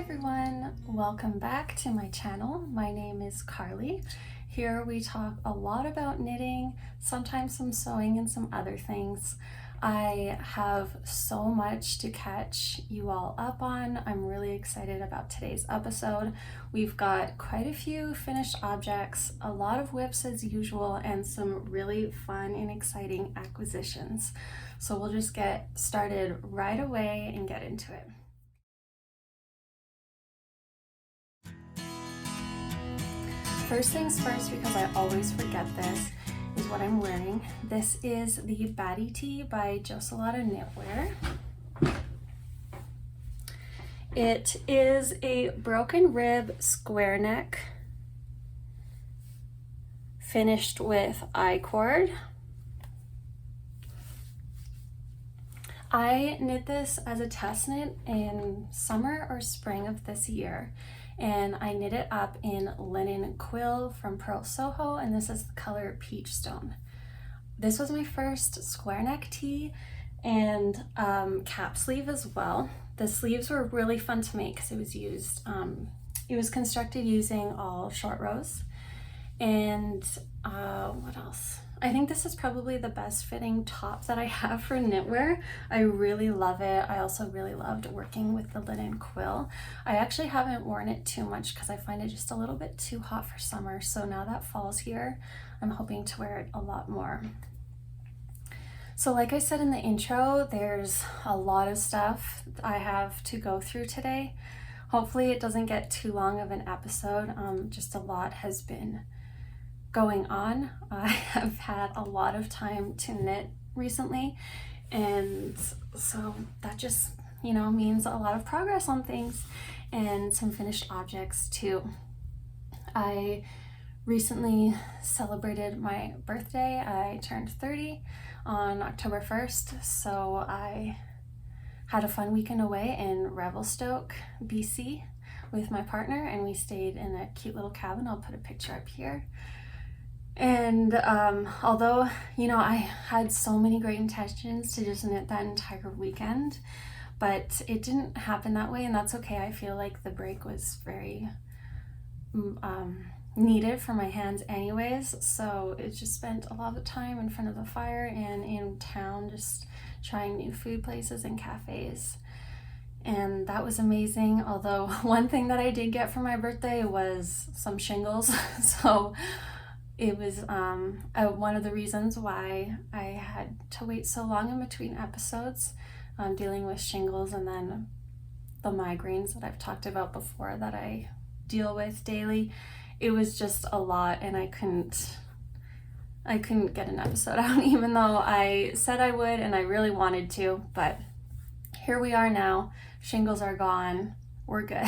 everyone, welcome back to my channel. My name is Karlie. Here we talk a lot about knitting, sometimes some sewing and some other things. I have so much to catch you all up on. I'm really excited about today's episode. We've got quite a few finished objects, a lot of whips as usual, and some really fun and exciting acquisitions. So we'll just get started right away and get into it. First things first, because I always forget this, is what I'm wearing. This is the Batty Tee by Joselotta knitwear. It is a broken rib square neck finished with I-cord. I knit this as a test knit in summer or spring of this year, and I knit it up in linen quill from Pearl Soho, and this is the color Peach Stone. This was my first square neck tee and cap sleeve as well. The sleeves were really fun to make because it was constructed using all short rows. And what else? I think this is probably the best fitting top that I have for knitwear. I really love it. I also really loved working with the linen quill. I actually haven't worn it too much because I find it just a little bit too hot for summer. So now that fall's here, I'm hoping to wear it a lot more. So like I said in the intro, there's a lot of stuff I have to go through today. Hopefully it doesn't get too long of an episode. Just a lot has been going on. I have had a lot of time to knit recently, and so that just means a lot of progress on things and some finished objects too. I recently celebrated my birthday. I turned 30 on October 1st, so I had a fun weekend away in Revelstoke, BC with my partner, and we stayed in a cute little cabin. I'll put a picture up here. And although I had so many great intentions to just knit that entire weekend, but it didn't happen that way, and that's okay. I feel like the break was very needed for my hands anyways, so it just spent a lot of time in front of the fire and in town just trying new food places and cafes, and that was amazing. Although one thing that I did get for my birthday was some shingles. So it was one of the reasons why I had to wait so long in between episodes, dealing with shingles and then the migraines that I've talked about before that I deal with daily. It was just a lot, and I couldn't get an episode out even though I said I would and I really wanted to, but here we are now. Shingles are gone. We're good.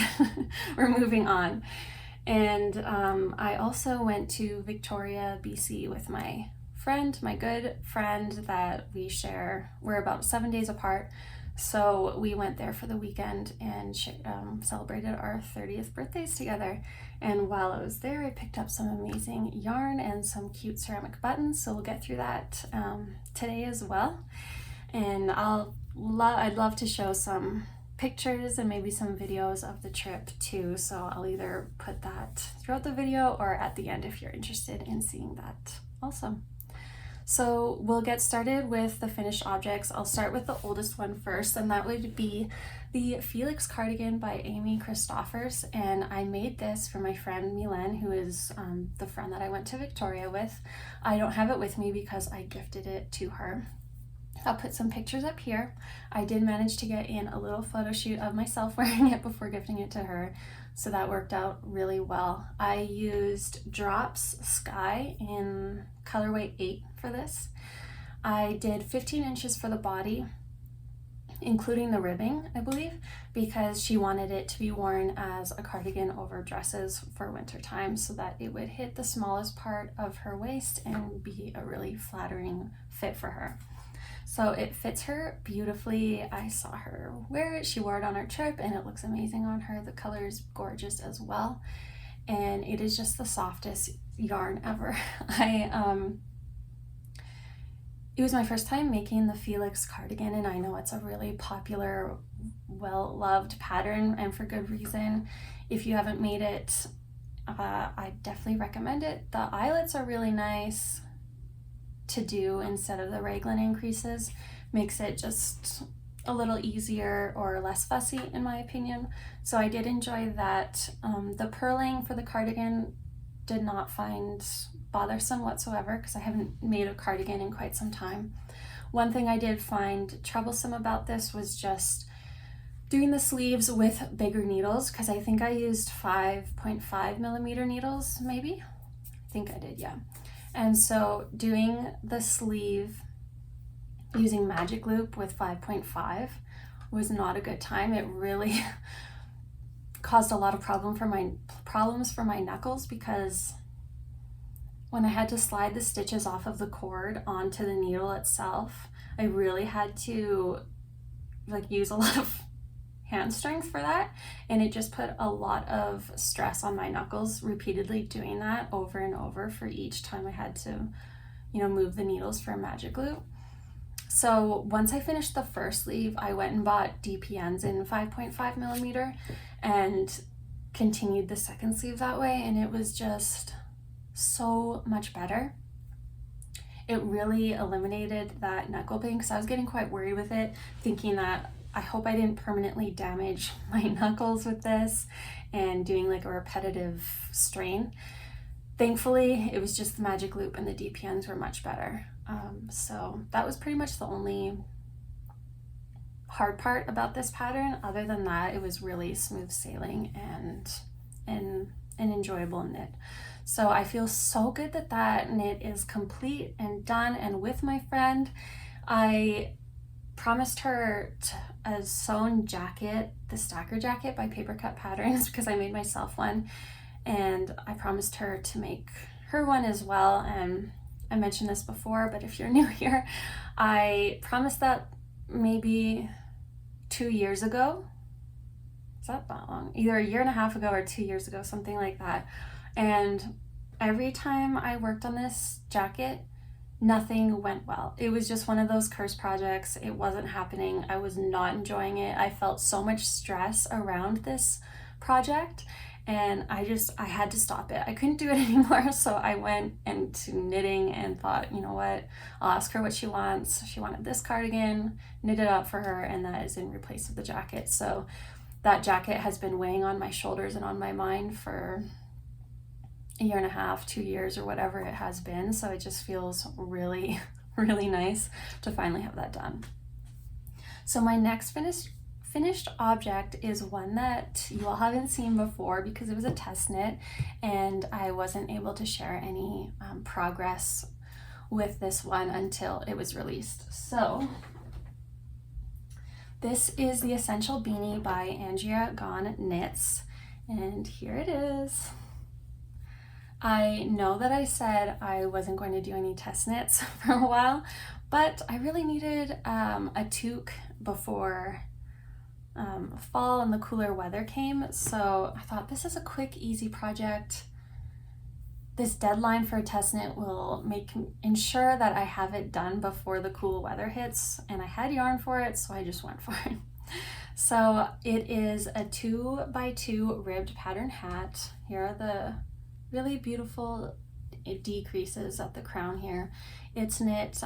We're moving on. And I also went to Victoria, BC with my friend, my good friend that we share. We're about 7 days apart. So we went there for the weekend and celebrated our 30th birthdays together. And while I was there, I picked up some amazing yarn and some cute ceramic buttons. So we'll get through that today as well. And I'd love to show some pictures and maybe some videos of the trip too, so I'll either put that throughout the video or at the end if you're interested in seeing that also. So we'll get started with the finished objects. I'll start with the oldest one first, and that would be the Felix Cardigan by Amy Christoffers, and I made this for my friend Milan, who is the friend that I went to Victoria with. I don't have it with me because I gifted it to her. I'll put some pictures up here. I did manage to get in a little photo shoot of myself wearing it before gifting it to her, so that worked out really well. I used Drops Sky in colorway 8 for this. I did 15 inches for the body, including the ribbing, I believe, because she wanted it to be worn as a cardigan over dresses for winter time so that it would hit the smallest part of her waist and be a really flattering fit for her. So it fits her beautifully. I saw her wear it. She wore it on our trip and it looks amazing on her. The color is gorgeous as well. And it is just the softest yarn ever. it was my first time making the Felix cardigan, and I know it's a really popular, well-loved pattern, and for good reason. If you haven't made it, I definitely recommend it. The eyelets are really nice to do instead of the raglan increases. Makes it just a little easier or less fussy, in my opinion. So I did enjoy that. The purling for the cardigan did not find bothersome whatsoever, because I haven't made a cardigan in quite some time. One thing I did find troublesome about this was just doing the sleeves with bigger needles, because I think I used 5.5 millimeter needles, maybe. I think I did, yeah. And so doing the sleeve using magic loop with 5.5 was not a good time. It really caused a lot of problems for my knuckles, because when I had to slide the stitches off of the cord onto the needle itself, I really had to use a lot of hand strength for that, and it just put a lot of stress on my knuckles repeatedly doing that over and over for each time I had to move the needles for a magic loop. So once I finished the first sleeve, I went and bought DPNs in 5.5 millimeter and continued the second sleeve that way, and it was just so much better. It really eliminated that knuckle pain, because I was getting quite worried with it, thinking that I hope I didn't permanently damage my knuckles with this and doing a repetitive strain. Thankfully, it was just the magic loop, and the DPNs were much better. So that was pretty much the only hard part about this pattern. Other than that, it was really smooth sailing and an enjoyable knit. So I feel so good that that knit is complete and done. And with my friend, I promised her a sewn jacket, the Stacker jacket by Paper Cut Patterns, because I made myself one, and I promised her to make her one as well. And I mentioned this before, but if you're new here, I promised that maybe 2 years ago. Is that long? Either a year and a half ago or 2 years ago, something like that. And every time I worked on this jacket, nothing went well. It was just one of those cursed projects. It wasn't happening. I was not enjoying it. I felt so much stress around this project, and I had to stop it. I couldn't do it anymore. So I went into knitting and thought, you know what, I'll ask her what she wants. She wanted this cardigan, knit it up for her, and that is in replace of the jacket. So that jacket has been weighing on my shoulders and on my mind for a year and a half, 2 years, or whatever it has been. So it just feels really, really nice to finally have that done. So my next finished object is one that you all haven't seen before, because it was a test knit and I wasn't able to share any progress with this one until it was released. So this is the Essential Beanie by Andrea Gaughan Knits, and here it is. I know that I said I wasn't going to do any test knits for a while, but I really needed a toque before fall and the cooler weather came. So I thought, this is a quick, easy project. This deadline for a test knit will ensure that I have it done before the cool weather hits, and I had yarn for it, so I just went for it. So it is a 2x2 ribbed pattern hat. Here are the really beautiful decreases at the crown here. It's knit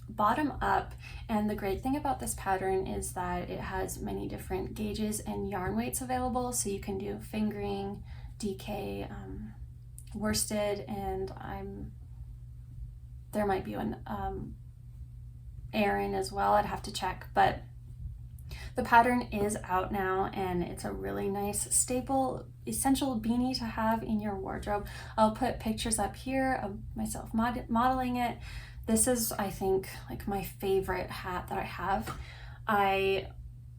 bottom up, and the great thing about this pattern is that it has many different gauges and yarn weights available, so you can do fingering, DK, worsted, and there might be an Aran as well. I'd have to check, but the pattern is out now, and it's a really nice staple essential beanie to have in your wardrobe. I'll put pictures up here of myself modeling it. This is, I think, my favorite hat that I have. I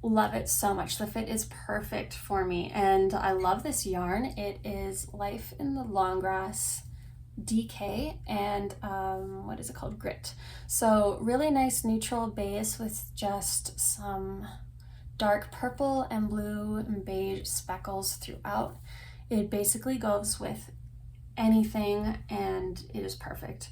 love it so much. The fit is perfect for me, and I love this yarn. It is Life in the Long Grass DK, and what is it called? Grit. So really nice neutral base with just some dark purple and blue and beige speckles throughout. It basically goes with anything, and it is perfect.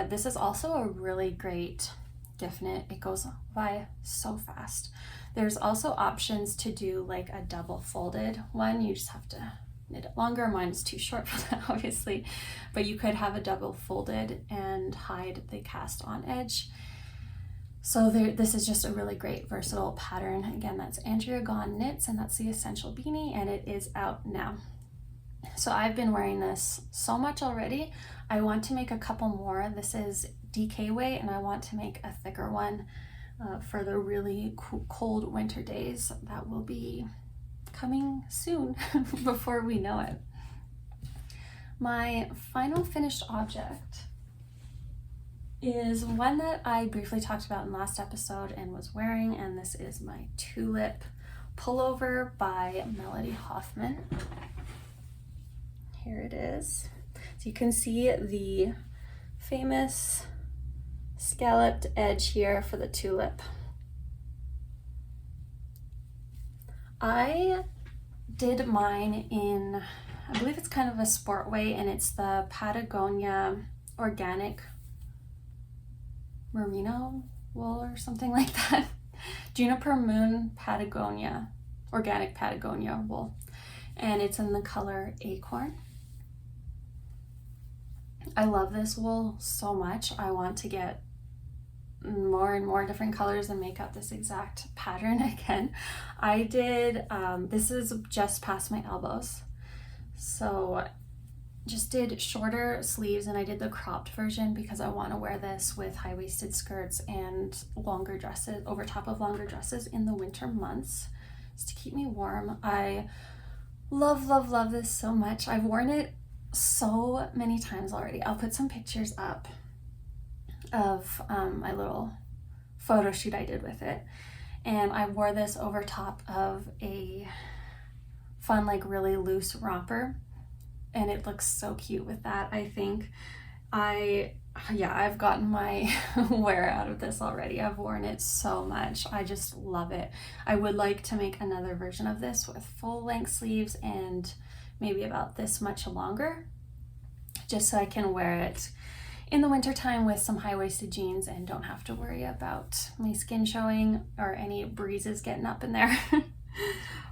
This is also a really great gift knit. It goes by so fast. There's also options to do like a double folded one. You just have to knit it longer. Mine is too short for that, obviously, but you could have a double folded and hide the cast on edge. So this is just a really great versatile pattern. Again, that's Andrea Gaughan Knits, and that's the Essential Beanie, and it is out now. So I've been wearing this so much already. I want to make a couple more. This is DK weight, and I want to make a thicker one for the really cold winter days that will be coming soon before we know it. My final finished object is one that I briefly talked about in last episode and was wearing, and this is my Tulip Pullover by Melody Hoffman. Here it is. So you can see the famous scalloped edge here for the tulip. I did mine in, I believe it's kind of a sport weight, and it's the Patagonia organic merino wool or something like that. Juniper Moon Patagonia, organic Patagonia wool, and it's in the color Acorn. I love this wool so much. I want to get more and more different colors and make up this exact pattern again. I did, this is just past my elbows, so just did shorter sleeves, and I did the cropped version because I want to wear this with high-waisted skirts and longer dresses, over top of longer dresses in the winter months, just to keep me warm. I love this so much. I've worn it so many times already. I'll put some pictures up of my little photo shoot I did with it, and I wore this over top of a fun, like really loose romper, and it looks so cute with that. I think I've gotten my wear out of this already. I've worn it so much. I just love it. I would like to make another version of this with full length sleeves and maybe about this much longer, just so I can wear it in the wintertime with some high-waisted jeans and don't have to worry about my skin showing or any breezes getting up in there.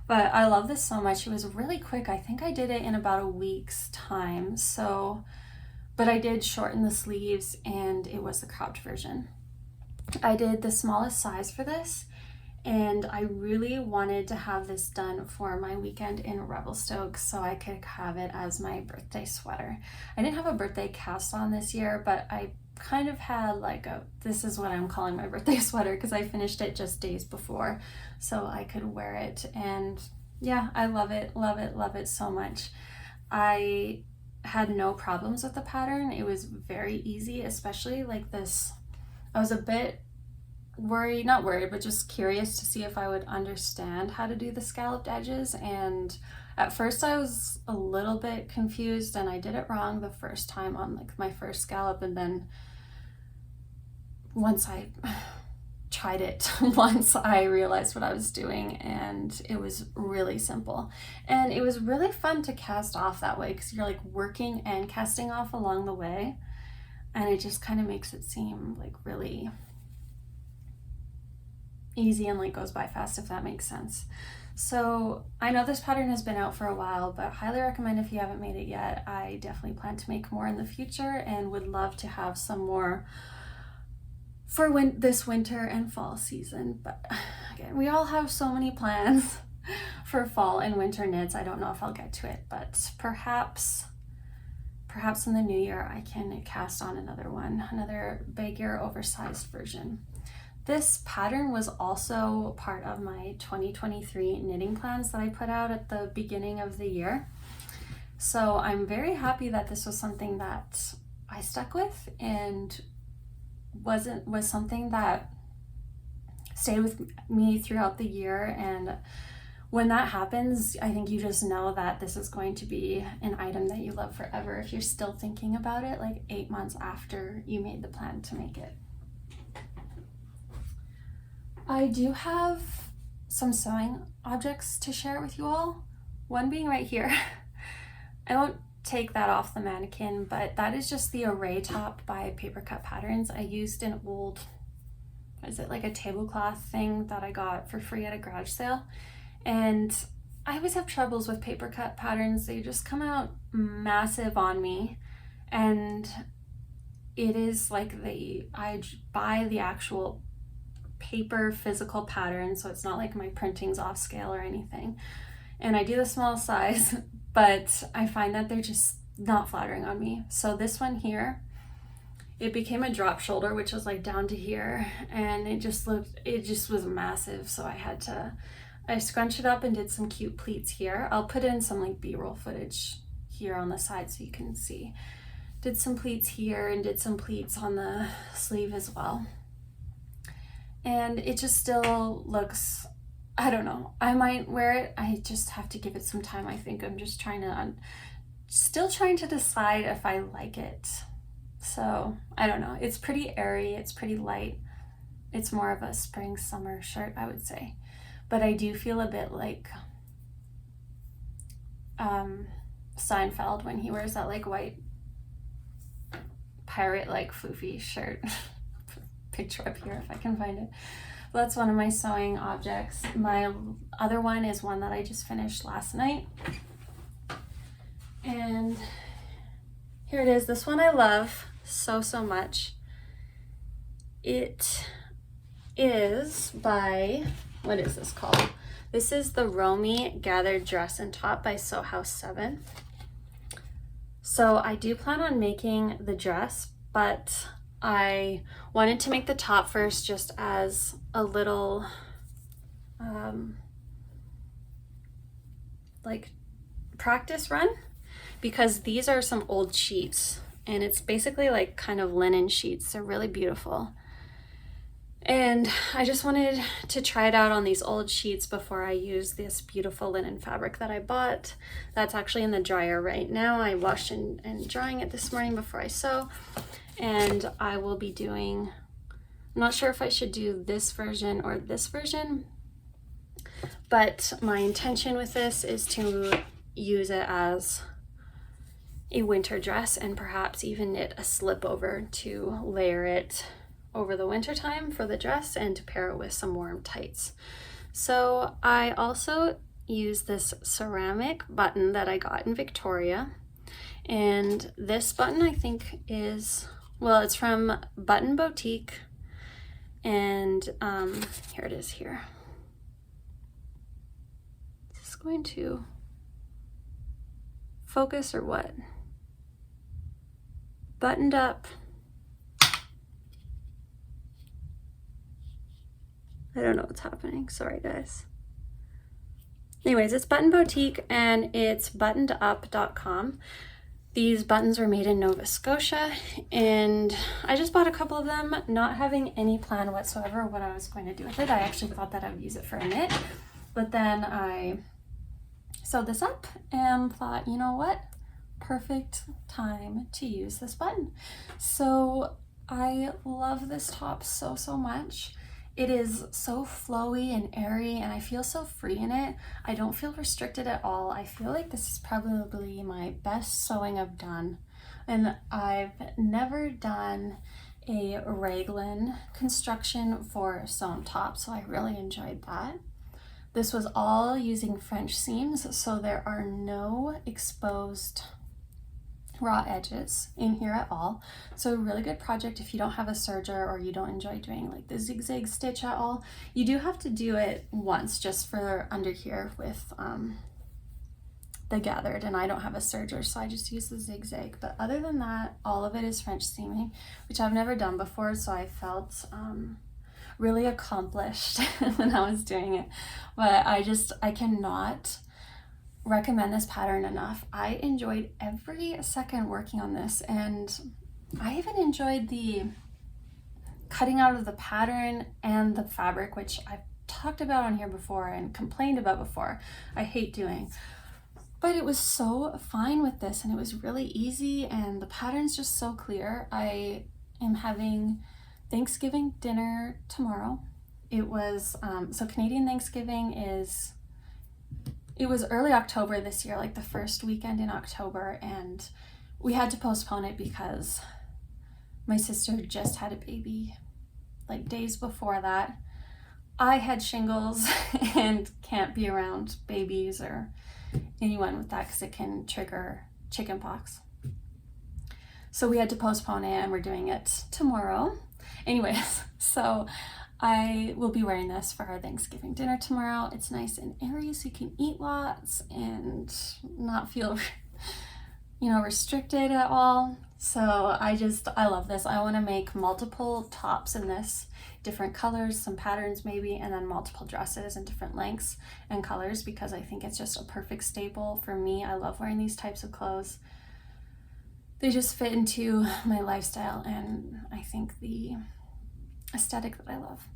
But I love this so much. It was really quick. I think I did it in about a week's time. So, but I did shorten the sleeves, and it was the cropped version. I did the smallest size for this, and I really wanted to have this done for my weekend in Revelstoke so I could have it as my birthday sweater. I didn't have a birthday cast on this year, but I kind of had like this is what I'm calling my birthday sweater because I finished it just days before so I could wear it. And yeah, I love it so much. I had no problems with the pattern. It was very easy, especially like this. I was a bit not worried, but just curious to see if I would understand how to do the scalloped edges. And at first I was a little bit confused, and I did it wrong the first time on like my first scallop. And then once I tried it once, I realized what I was doing, and it was really simple. And it was really fun to cast off that way because you're like working and casting off along the way, and it just kind of makes it seem like really easy and like goes by fast, if that makes sense. So I know this pattern has been out for a while, but highly recommend if you haven't made it yet. I definitely plan to make more in the future and would love to have some more for this winter and fall season. But again, we all have so many plans for fall and winter knits. I don't know if I'll get to it, but perhaps in the new year I can cast on another bigger oversized version. This pattern was also part of my 2023 knitting plans that I put out at the beginning of the year. So I'm very happy that this was something that I stuck with and was something that stayed with me throughout the year. And when that happens, I think you just know that this is going to be an item that you love forever if you're still thinking about it like 8 months after you made the plan to make it. I do have some sewing objects to share with you all. One being right here. I won't take that off the mannequin, but that is just the array top by Paper Cut Patterns. I used an old, is it like a tablecloth thing that I got for free at a garage sale, and I always have troubles with Paper Cut Patterns. They just come out massive on me, and it is like I buy the actual paper physical pattern, so it's not like my printing's off scale or anything, and I do the small size, but I find that they're just not flattering on me. So this one here, it became a drop shoulder, which was like down to here, and it just was massive, so I scrunched it up and did some cute pleats here. I'll put in some like B-roll footage here on the side so you can see. Did some pleats here and did some pleats on the sleeve as well. And it just still looks, I don't know, I might wear it. I just have to give it some time. I think I'm just still trying to decide if I like it. So I don't know. It's pretty airy. It's pretty light. It's more of a spring summer shirt, I would say. But I do feel a bit like Seinfeld when he wears that like white pirate like floofy shirt. Picture up here if I can find it. Well, that's one of my sewing objects. My other one is one that I just finished last night, and here it is. This one I love so much. It is by, what is this called? This is the Romy Gathered Dress and Top by Sew House 7. So I do plan on making the dress, but I wanted to make the top first just as a little like practice run, because these are some old sheets and it's basically like kind of linen sheets. They're really beautiful. And I just wanted to try it out on these old sheets before I use this beautiful linen fabric that I bought. That's actually in the dryer right now. I washed and drying it this morning before I sew. And I will be doing, I'm not sure if I should do this version or this version, but my intention with this is to use it as a winter dress and perhaps even knit a slip over to layer it over the winter time for the dress and to pair it with some warm tights. So I also use this ceramic button that I got in Victoria, and this button I think is, well, it's from Button Boutique, and here it is here. Is this going to focus or what? Buttoned up. I don't know what's happening, sorry guys. Anyways, it's Button Boutique and it's buttonedup.com. These buttons were made in Nova Scotia, and I just bought a couple of them, not having any plan whatsoever what I was going to do with it. I actually thought that I would use it for a knit, but then I sewed this up and thought, you know what? Perfect time to use this button. So I love this top so much. It is so flowy and airy, and I feel so free in it. I don't feel restricted at all. I feel like this is probably my best sewing I've done. And I've never done a raglan construction for sewn top, so I really enjoyed that. This was all using French seams, so there are no exposed raw edges in here at all. So a really good project if you don't have a serger or you don't enjoy doing like the zigzag stitch at all. You do have to do it once just for under here with the gathered, and I don't have a serger, so I just use the zigzag. But other than that, all of it is French seaming, which I've never done before, so I felt really accomplished when I was doing it. But I cannot recommend this pattern enough. I enjoyed every second working on this, and I even enjoyed the cutting out of the pattern and the fabric, which I've talked about on here before and complained about before. I hate doing, but it was so fine with this, and it was really easy, and the pattern's just so clear. I am having Thanksgiving dinner tomorrow. It was so Canadian Thanksgiving is it was early October this year, like the first weekend in October, and we had to postpone it because my sister just had a baby like days before that. I had shingles and can't be around babies or anyone with that because it can trigger chicken pox. So we had to postpone it, and we're doing it tomorrow. Anyways, so I will be wearing this for our Thanksgiving dinner tomorrow. It's nice and airy so you can eat lots and not feel, restricted at all. So I love this. I want to make multiple tops in this, different colors, some patterns maybe, and then multiple dresses in different lengths and colors because I think it's just a perfect staple for me. I love wearing these types of clothes. They just fit into my lifestyle and I think the aesthetic that I love.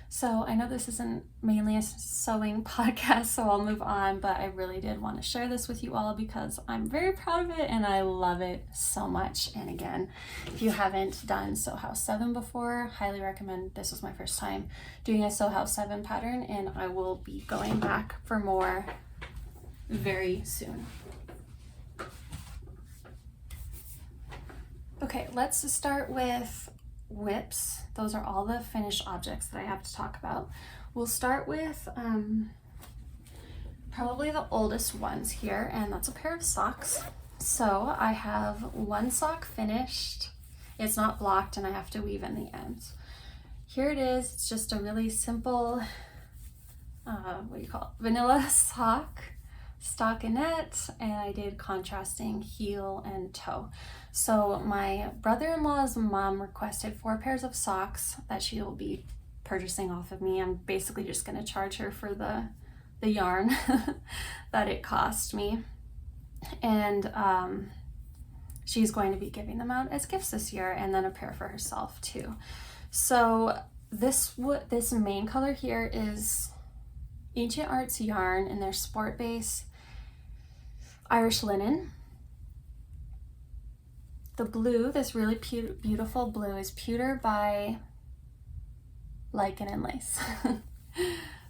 So I know this isn't mainly a sewing podcast, so I'll move on, but I really did want to share this with you all because I'm very proud of it and I love it so much. And again, if you haven't done Sew House 7 before, highly recommend. This was my first time doing a Sew House 7 pattern, and I will be going back for more very soon. Okay, let's start with whips. Those are all the finished objects that I have to talk about. We'll start with probably the oldest ones here, and that's a pair of socks. So I have one sock finished. It's not blocked and I have to weave in the ends. Here it is. It's just a really simple, vanilla sock, stockinette, and I did contrasting heel and toe. So my brother-in-law's mom requested 4 pairs of socks that she will be purchasing off of me. I'm basically just going to charge her for the yarn that it cost me, and she's going to be giving them out as gifts this year, and then a pair for herself too. So this main color here is Ancient Arts yarn in their sport base Irish linen. The blue, this really beautiful blue, is Pewter by Lichen and Lace.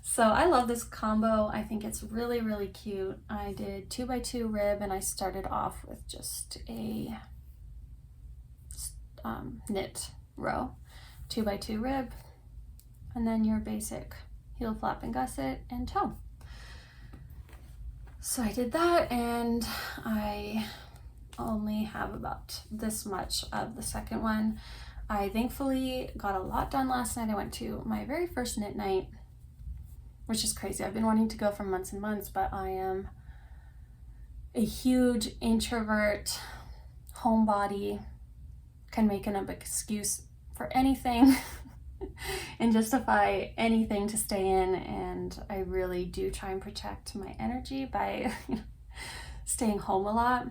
So I love this combo. I think it's really, really cute. I did 2x2 rib, and I started off with just a knit row, 2x2 rib, and then your basic heel flap and gusset and toe. So I did that, and I only have about this much of the second one. I thankfully got a lot done last night. I went to my very first knit night, which is crazy. I've been wanting to go for months and months, but I am a huge introvert, homebody, can make an excuse for anything and justify anything to stay in, and I really do try and protect my energy by staying home a lot.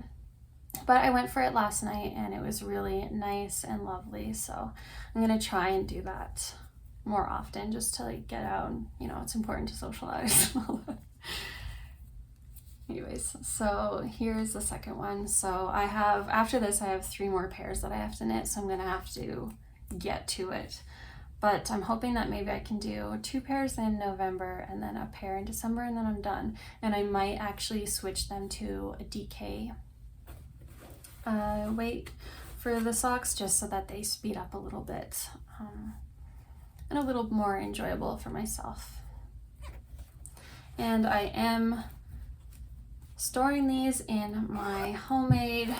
But I went for it last night and it was really nice and lovely, so I'm gonna try and do that more often just to get out. It's important to socialize. Anyways, so here's the second one. So after this I have 3 more pairs that I have to knit, so I'm gonna have to get to it. But I'm hoping that maybe I can do 2 pairs in November and then a pair in December, and then I'm done. And I might actually switch them to a DK weight for the socks, just so that they speed up a little bit and a little more enjoyable for myself. And I am storing these in my homemade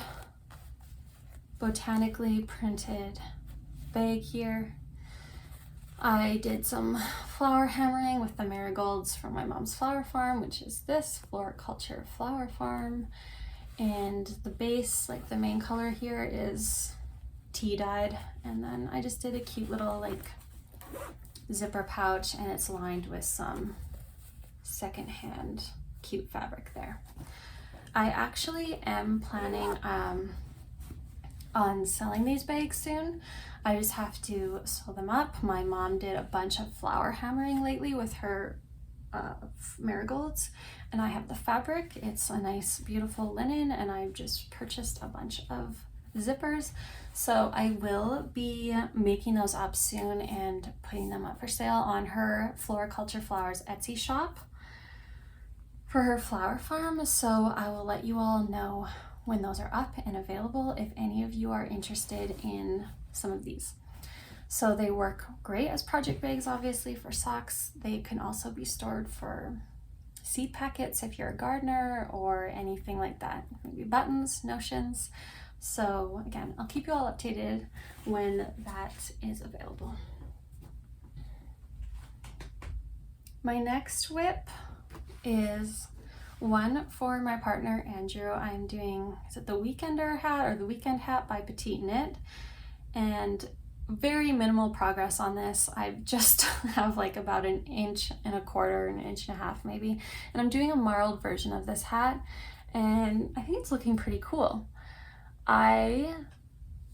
botanically printed bag here. I did some flower hammering with the marigolds from my mom's flower farm, which is this Floriculture Flower Farm. And the base, the main color here, is tea dyed. And then I just did a cute little zipper pouch, and it's lined with some secondhand cute fabric there. I actually am planning on selling these bags soon. I just have to sew them up. My mom did a bunch of flower hammering lately with her marigolds, and I have the fabric. It's a nice beautiful linen, and I've just purchased a bunch of zippers, so I will be making those up soon and putting them up for sale on her Floriculture Flowers Etsy shop for her flower farm, so I will let you all know when those are up and available if any of you are interested in some of these. So they work great as project bags, obviously, for socks. They can also be stored for seed packets if you're a gardener or anything like that, maybe buttons, notions. So again, I'll keep you all updated when that is available. My next whip is one for my partner Andrew. I'm doing, is it the Weekender hat or the Weekend hat by Petite Knit, and very minimal progress on this. I just have like about 1.25 inches, 1.5 inches maybe, and I'm doing a marled version of this hat, and I think it's looking pretty cool. I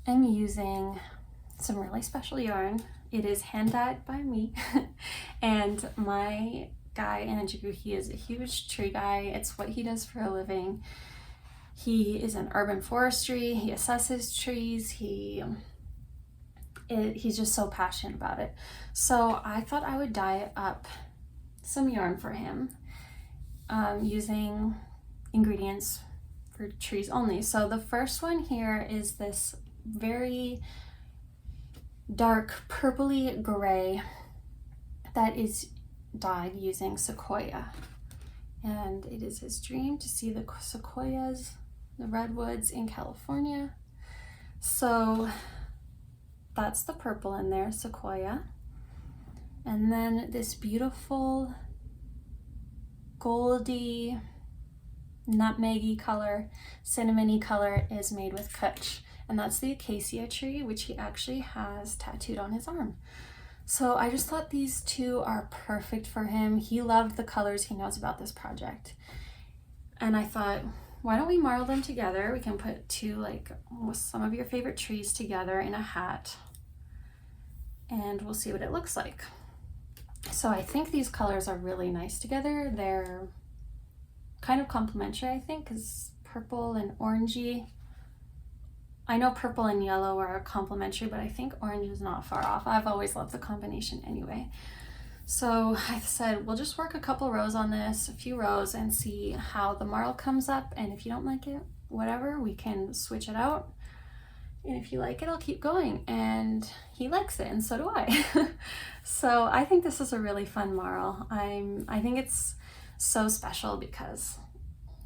am using some really special yarn. It is hand dyed by me and my guy Andrew, he is a huge tree guy. It's what he does for a living. He is in urban forestry, he assesses trees, he's just so passionate about it. So I thought I would dye up some yarn for him using ingredients for trees only. So the first one here is this very dark purpley gray that is dyed using sequoia, and it is his dream to see the sequoias, the redwoods in California. So that's the purple in there, sequoia. And then this beautiful goldy, nutmeggy color, cinnamony color is made with kutch, and that's the acacia tree, which he actually has tattooed on his arm. So I just thought these two are perfect for him. He loved the colors, he knows about this project. And I thought, why don't we marl them together? We can put two, like, with some of your favorite trees together in a hat, and we'll see what it looks like. So I think these colors are really nice together. They're kind of complementary, I think, because purple and orangey. I know purple and yellow are complementary, but I think orange is not far off. I've always loved the combination anyway. So I said, we'll just work a couple rows on this, a few rows, and see how the marl comes up. And if you don't like it, whatever, we can switch it out. And if you like it, I'll keep going. And he likes it, and so do I. So I think this is a really fun marl. I think it's so special because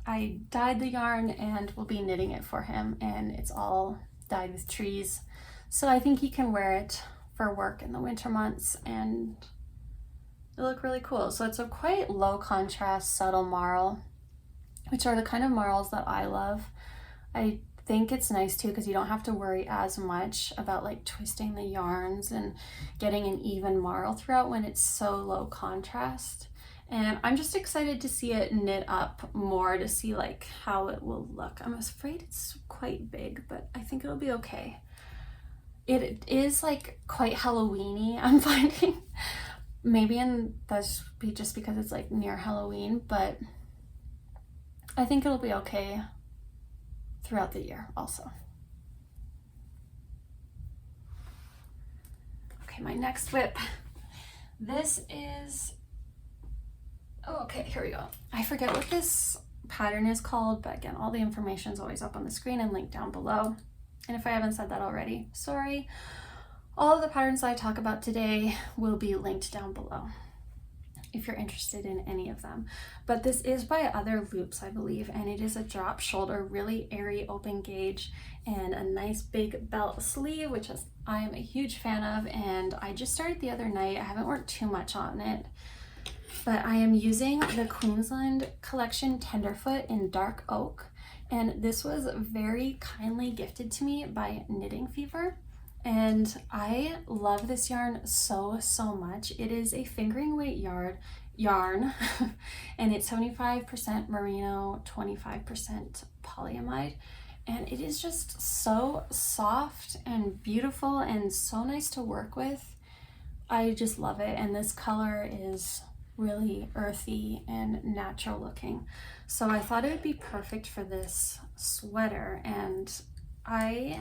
I dyed the yarn and will be knitting it for him, and it's all dyed with trees. So I think he can wear it for work in the winter months and it'll look really cool. So it's a quite low contrast, subtle marl, which are the kind of marls that I love. I think it's nice too because you don't have to worry as much about like twisting the yarns and getting an even marl throughout when it's so low contrast. And I'm just excited to see it knit up more, to see like how it will look. I'm afraid it's quite big, but I think it'll be okay. It is like quite Halloween-y, I'm finding. Maybe that's just because it's like near Halloween, but I think it'll be okay throughout the year also. Okay, my next whip. This is, oh, okay, here we go. I forget what this pattern is called, but again, all the information is always up on the screen and linked down below. And if I haven't said that already, sorry. All of the patterns I talk about today will be linked down below if you're interested in any of them. But this is by Other Loops, I believe, and it is a drop shoulder, really airy open gauge, and a nice big belt sleeve, which I am a huge fan of, and I just started the other night. I haven't worked too much on it, but I am using the Queensland collection Tenderfoot in dark oak, and this was very kindly gifted to me by Knitting Fever. And I love this yarn so much. It is a fingering weight yarn and it's 75% merino, 25% polyamide, and it is just so soft and beautiful and so nice to work with. I just love it, and this color is really earthy and natural looking, so I thought it would be perfect for this sweater. And I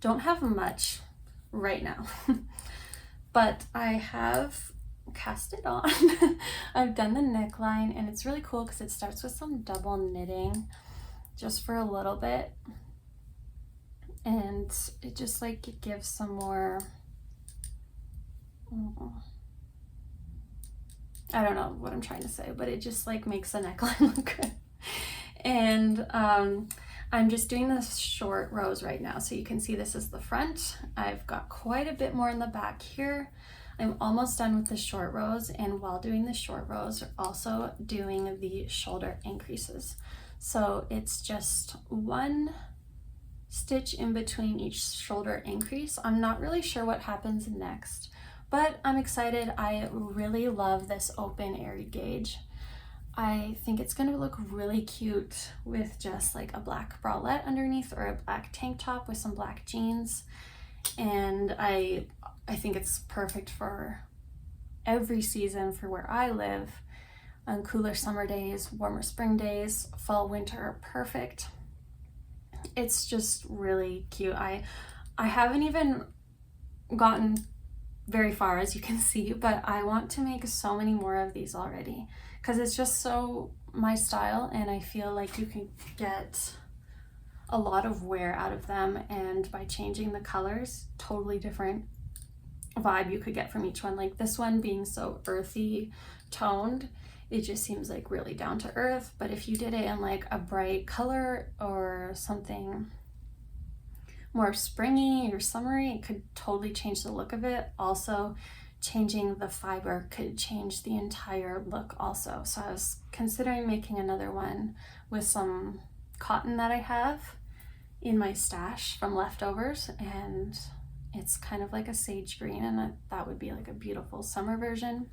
don't have much right now but I have cast it on. I've done the neckline, and it's really cool because it starts with some double knitting just for a little bit, and it just like it gives some more, I don't know what I'm trying to say, but it just like makes the neckline look good. And I'm just doing the short rows right now, so you can see this is the front. I've got quite a bit more in the back here. I'm almost done with the short rows, and while doing the short rows, we're also doing the shoulder increases. So it's just one stitch in between each shoulder increase. I'm not really sure what happens next, but I'm excited. I really love this open airy gauge. I think it's going to look really cute with just like a black bralette underneath, or a black tank top with some black jeans. And I think it's perfect for every season for where I live. On cooler summer days, warmer spring days, fall, winter, perfect. It's just really cute. I haven't even gotten very far, as you can see, but I want to make so many more of these already, because it's just so my style, and I feel like you can get a lot of wear out of them, and by changing the colors, totally different vibe you could get from each one. Like this one being so earthy toned, it just seems like really down to earth, but if you did it in like a bright color or something more springy or summery, it could totally change the look of it. Also, changing the fiber could change the entire look also. So I was considering making another one with some cotton that I have in my stash from leftovers, and it's kind of like a sage green, and that would be like a beautiful summer version.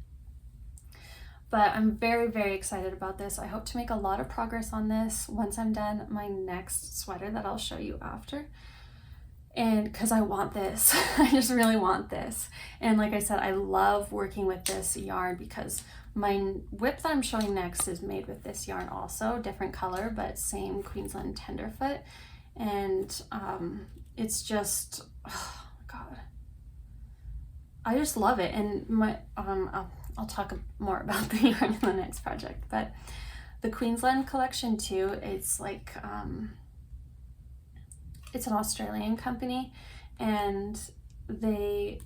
But I'm very, very excited about this. I hope to make a lot of progress on this once I'm done my next sweater that I'll show you after. And because I want this, I just really want this. And like I said, I love working with this yarn because my whip that I'm showing next is made with this yarn also, different color, but same Queensland Tenderfoot. And it's just, oh God, I just love it. And my I'll talk more about the yarn in the next project, but the Queensland collection too, it's like it's an Australian company, and they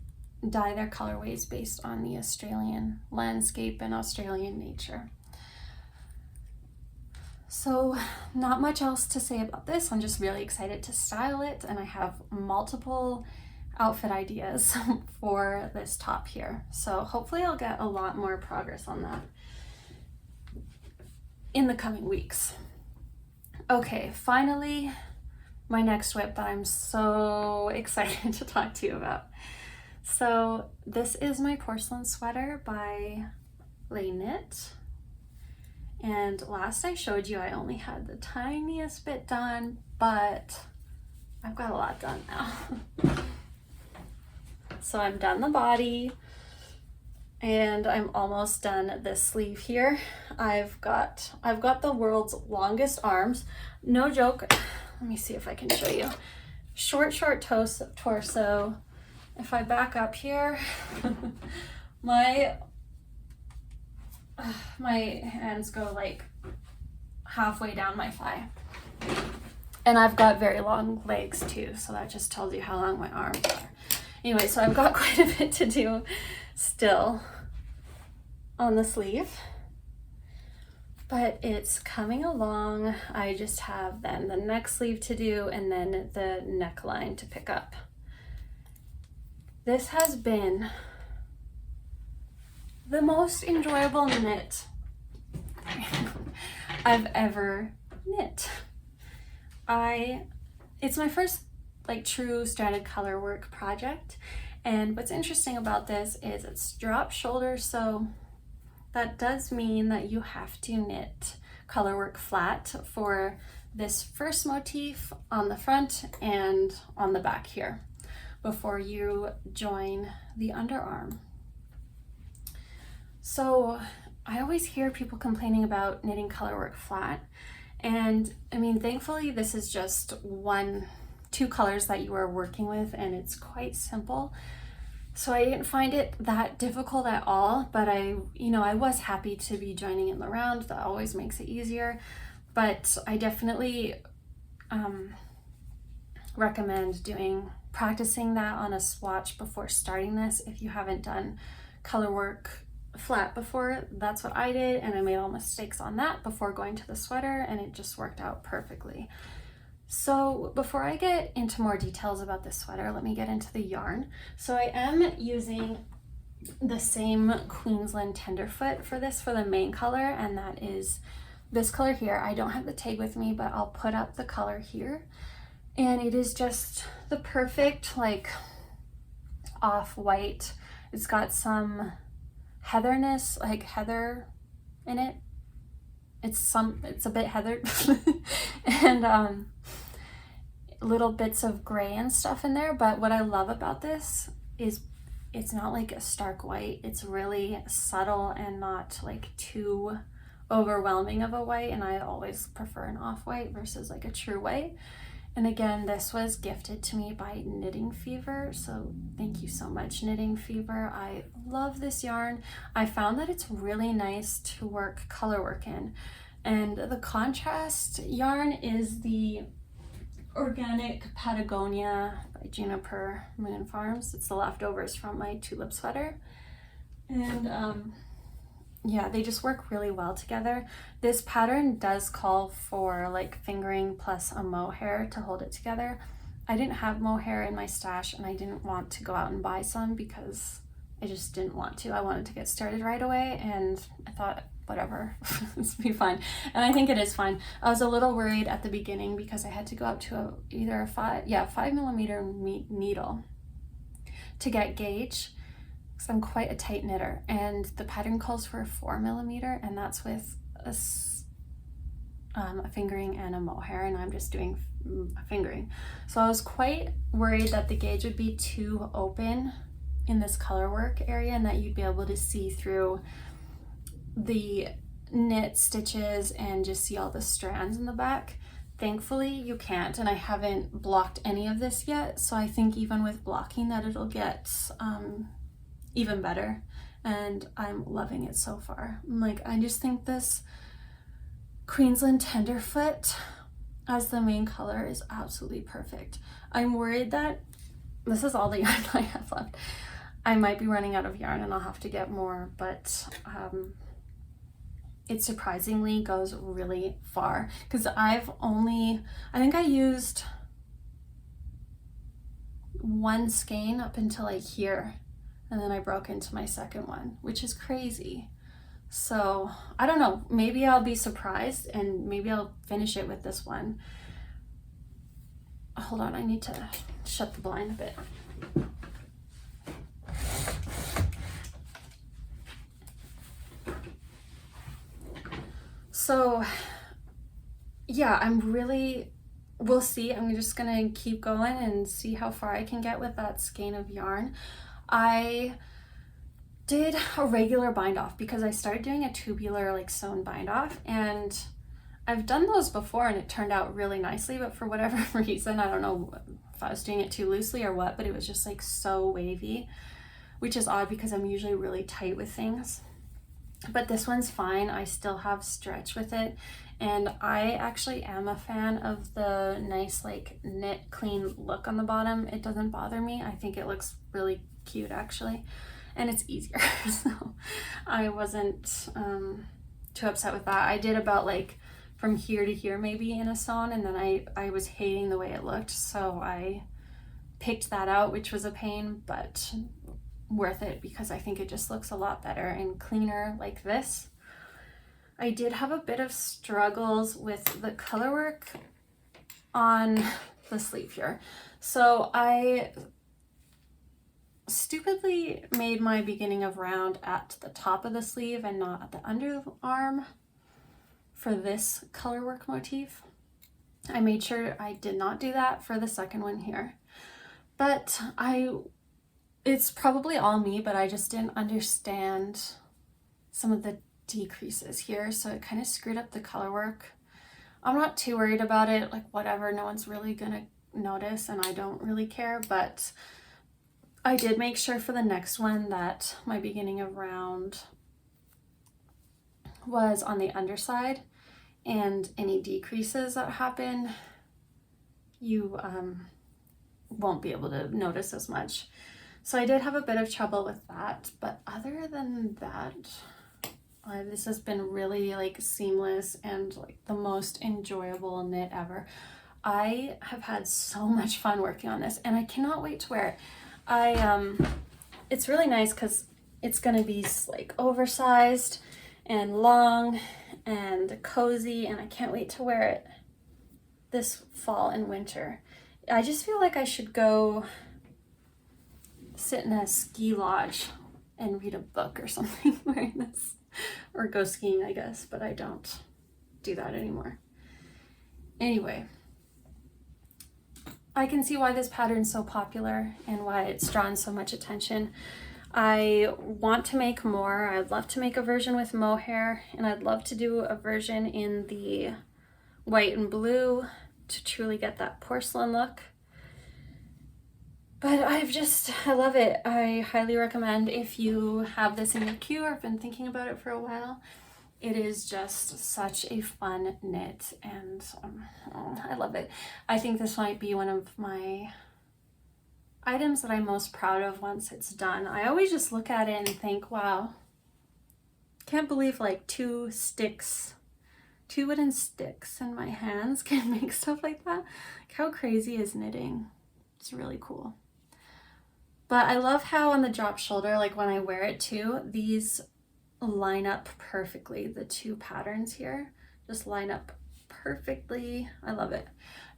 dye their colorways based on the Australian landscape and Australian nature. So not much else to say about this. I'm just really excited to style it, and I have multiple outfit ideas for this top here. So hopefully I'll get a lot more progress on that in the coming weeks. Okay, finally, my next whip that I'm so excited to talk to you about. So this is my Porcelain Sweater by LeKnit. And last I showed you, I only had the tiniest bit done, but I've got a lot done now. So I'm done the body, and I'm almost done this sleeve here. I've got the world's longest arms. No joke. Let me see if I can show you. Short torso. If I back up here, my hands go like halfway down my thigh. And I've got very long legs too, so that just tells you how long my arms are. Anyway, so I've got quite a bit to do still on the sleeve, but it's coming along. I just have then the neck sleeve to do, and then the neckline to pick up. This has been the most enjoyable knit I've ever knit. It's my first like true stranded color work project, and what's interesting about this is it's drop shoulder, so that does mean that you have to knit color work flat for this first motif on the front and on the back here before you join the underarm. So I always hear people complaining about knitting color work flat, and I mean, thankfully this is just two colors that you are working with, and it's quite simple. So I didn't find it that difficult at all, but I was happy to be joining in the round. That always makes it easier. But I definitely recommend practicing that on a swatch before starting this. If you haven't done color work flat before, that's what I did, and I made all mistakes on that before going to the sweater, and it just worked out perfectly. So before I get into more details about this sweater, let me get into the yarn. So I am using the same Queensland Tenderfoot for the main color, and that is this color here. I don't have the tag with me, but I'll put up the color here. And it is just the perfect like off-white. It's got some heatherness, like heather in it. It's a bit heathered and little bits of gray and stuff in there. But what I love about this is it's not like a stark white. It's really subtle and not like too overwhelming of a white, and I always prefer an off-white versus like a true white. And again, this was gifted to me by Knitting Fever, so thank you so much, Knitting Fever. I love this yarn. I found that it's really nice to work color work in, and the contrast yarn is the Organic Patagonia by Juniper Moon Farms. It's the leftovers from my tulip sweater, and yeah, they just work really well together. This pattern does call for like fingering plus a mohair to hold it together. I didn't have mohair in my stash, and I didn't want to go out and buy some because I just didn't want to. I wanted to get started right away, and I thought, whatever, this will be fine. And I think it is fine. I was a little worried at the beginning because I had to go up to either a 5mm needle to get gauge, because I'm quite a tight knitter, and the pattern calls for a 4mm, and that's with a fingering and a mohair, and I'm just doing a fingering. So I was quite worried that the gauge would be too open in this color work area and that you'd be able to see through the knit stitches and just see all the strands in the back. Thankfully you can't, and I haven't blocked any of this yet, so I think even with blocking that it'll get even better, and I'm loving it so far. I just think this Queensland Tenderfoot as the main color is absolutely perfect. I'm worried that this is all the yarn I have left. I might be running out of yarn and I'll have to get more, but it surprisingly goes really far, because I think I used one skein up until like here, and then I broke into my second one, which is crazy. So I don't know, maybe I'll be surprised and maybe I'll finish it with this one. Hold on, I need to shut the blind a bit. So yeah, we'll see. I'm just gonna keep going and see how far I can get with that skein of yarn. I did a regular bind off because I started doing a tubular like sewn bind off, and I've done those before and it turned out really nicely, but for whatever reason, I don't know if I was doing it too loosely or what, but it was just like so wavy, which is odd because I'm usually really tight with things. But this one's fine. I still have stretch with it, and I actually am a fan of the nice like knit clean look on the bottom. It doesn't bother me. I think it looks really cute actually, and it's easier. So I wasn't too upset with that. I did about like from here to here maybe in a sewn, and then I was hating the way it looked, so I picked that out, which was a pain, but worth it because I think it just looks a lot better and cleaner like this. I did have a bit of struggles with the color work on the sleeve here. So I stupidly made my beginning of round at the top of the sleeve and not at the underarm for this color work motif. I made sure I did not do that for the second one here, but it's probably all me, but I just didn't understand some of the decreases here, so it kind of screwed up the color work. I'm not too worried about it, like whatever, no one's really gonna notice and I don't really care, but I did make sure for the next one that my beginning of round was on the underside, and any decreases that happen, you won't be able to notice as much. So I did have a bit of trouble with that, but other than that, this has been really like seamless and like the most enjoyable knit ever. I have had so much fun working on this, and I cannot wait to wear it. It's really nice because it's gonna be like oversized and long and cozy, and I can't wait to wear it this fall and winter. I just feel like I should go sit in a ski lodge and read a book or something wearing this, or go skiing, I guess, but I don't do that anymore. Anyway, I can see why this pattern's so popular and why it's drawn so much attention. I want to make more. I'd love to make a version with mohair, and I'd love to do a version in the white and blue to truly get that porcelain look. But I love it. I highly recommend if you have this in your queue or have been thinking about it for a while. It is just such a fun knit, and I love it. I think this might be one of my items that I'm most proud of once it's done. I always just look at it and think, wow, can't believe like two wooden sticks in my hands can make stuff like that. Like, how crazy is knitting? It's really cool. But I love how on the drop shoulder, like when I wear it too, these line up perfectly. The two patterns here just line up perfectly. I love it.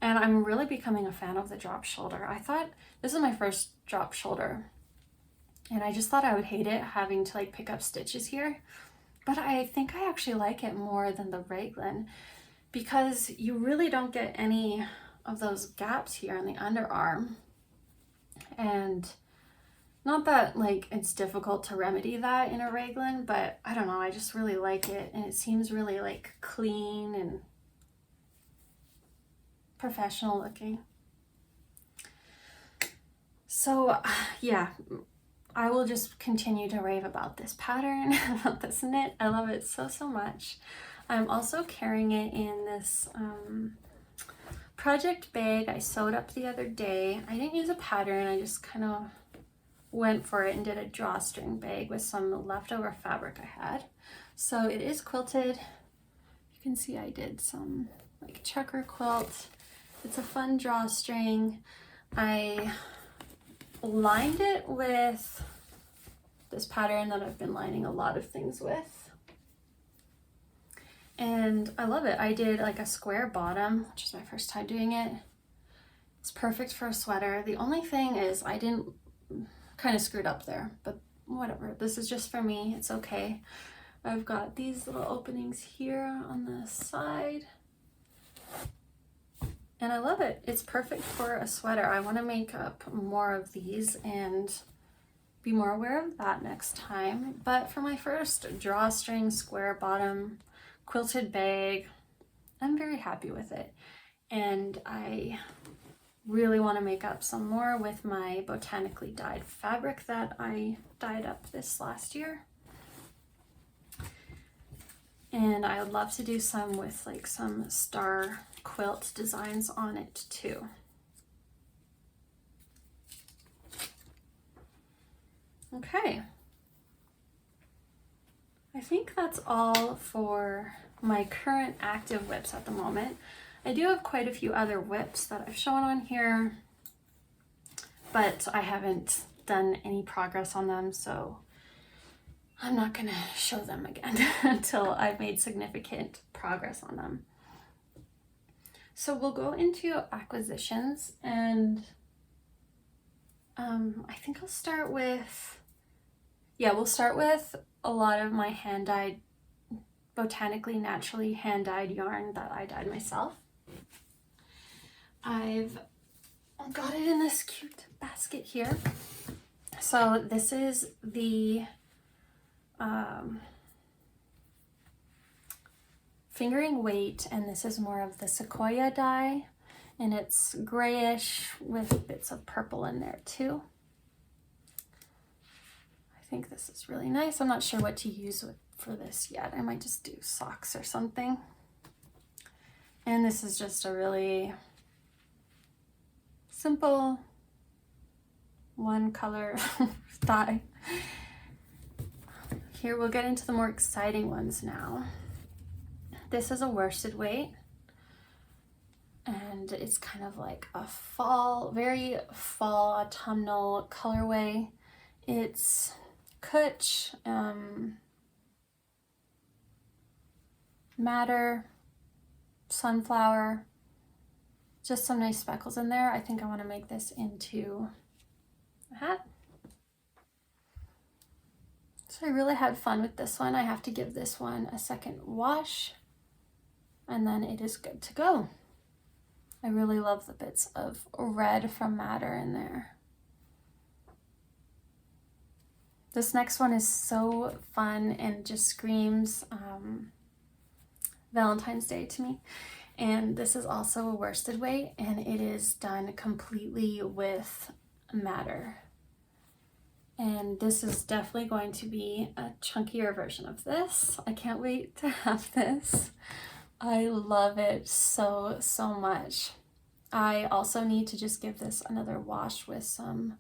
And I'm really becoming a fan of the drop shoulder. I thought this is my first drop shoulder, and I just thought I would hate it having to like pick up stitches here. But I think I actually like it more than the raglan, because you really don't get any of those gaps here on the underarm. And not that like it's difficult to remedy that in a raglan, but I don't know, I just really like it, and it seems really like clean and professional looking. So yeah, I will just continue to rave about this pattern, about this knit. I love it so much. I'm also carrying it in this project bag I sewed up the other day. I didn't use a pattern, I just kind of went for it and did a drawstring bag with some leftover fabric I had. So it is quilted. You can see I did some like checker quilt. It's a fun drawstring. I lined it with this pattern that I've been lining a lot of things with, and I love it. I did like a square bottom, which is my first time doing it. It's perfect for a sweater. The only thing is I didn't, kind of screwed up there, but whatever. This is just for me. It's okay. I've got these little openings here on the side, and I love it. It's perfect for a sweater. I want to make up more of these and be more aware of that next time. But for my first drawstring square bottom quilted bag, I'm very happy with it. And I really want to make up some more with my botanically dyed fabric that I dyed up this last year. And I would love to do some with like some star quilt designs on it too. Okay. I think that's all for my current active whips at the moment. I do have quite a few other whips that I've shown on here, but I haven't done any progress on them, so I'm not gonna show them again until I've made significant progress on them. So we'll go into acquisitions, and I think I'll start with, we'll start with a lot of my hand-dyed, botanically naturally hand-dyed yarn that I dyed myself. I've got it in this cute basket here. So this is the fingering weight, and this is more of the sequoia dye, and it's grayish with bits of purple in there too. think this is really nice. I'm not sure what to use for this yet. I might just do socks or something. And this is just a really simple one color dye. Here we'll get into the more exciting ones now. This is a worsted weight, and it's kind of like a fall, very fall autumnal colorway. It's Kutch, Madder, Sunflower, just some nice speckles in there. I think I want to make this into a hat. So I really had fun with this one. I have to give this one a second wash, and then it is good to go. I really love the bits of red from Madder in there. This next one is so fun and just screams Valentine's Day to me. And this is also a worsted weight, and it is done completely with Madder. And this is definitely going to be a chunkier version of this. I can't wait to have this. I love it so, so much. I also need to just give this another wash with some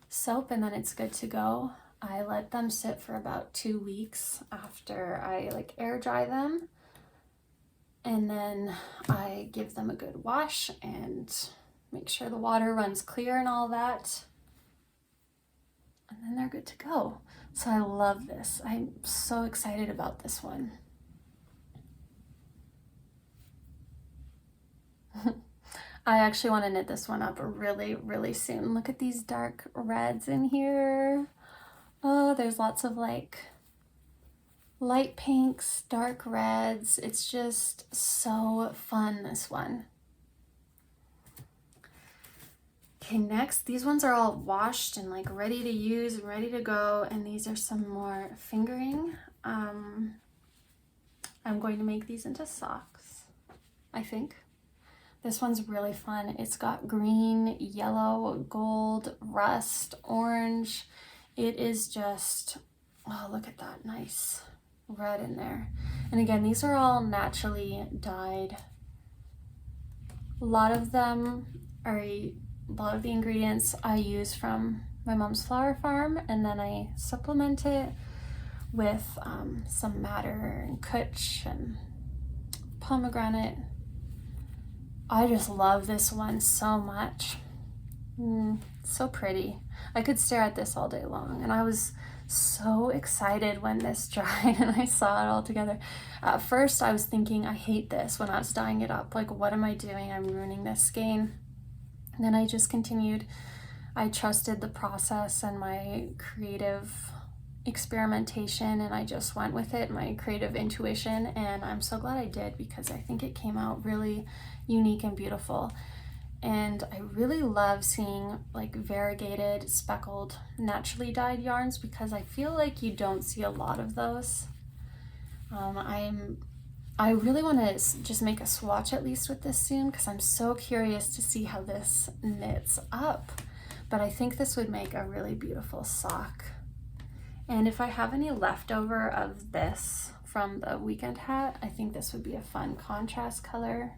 soap, and then it's good to go. I let them sit for about 2 weeks after I like air dry them, and then I give them a good wash and make sure the water runs clear and all that, and then they're good to go. So I love this. I'm so excited about this one. I actually want to knit this one up really, really soon. Look at these dark reds in here. Oh, there's lots of like light pinks, dark reds. It's just so fun, this one. Okay, next, these ones are all washed and like ready to use and ready to go. And these are some more fingering. I'm going to make these into socks, I think. This one's really fun. It's got green, yellow, gold, rust, orange. It is just, oh, look at that nice red in there. And again, these are all naturally dyed. A lot of the ingredients I use from my mom's flower farm, and then I supplement it with some Madder and Kutch and pomegranate. I just love this one so much. So pretty. I could stare at this all day long, and I was so excited when this dried and I saw it all together. At first I was thinking, I hate this when I was dyeing it up. Like, what am I doing? I'm ruining this skein. And then I just continued. I trusted the process and my creative experimentation, and I just went with it, my creative intuition, and I'm so glad I did, because I think it came out really unique and beautiful. And I really love seeing like variegated, speckled, naturally dyed yarns, because I feel like you don't see a lot of those. I really want to just make a swatch at least with this soon, because I'm so curious to see how this knits up. But I think this would make a really beautiful sock. And if I have any leftover of this from the weekend hat, I think this would be a fun contrast color.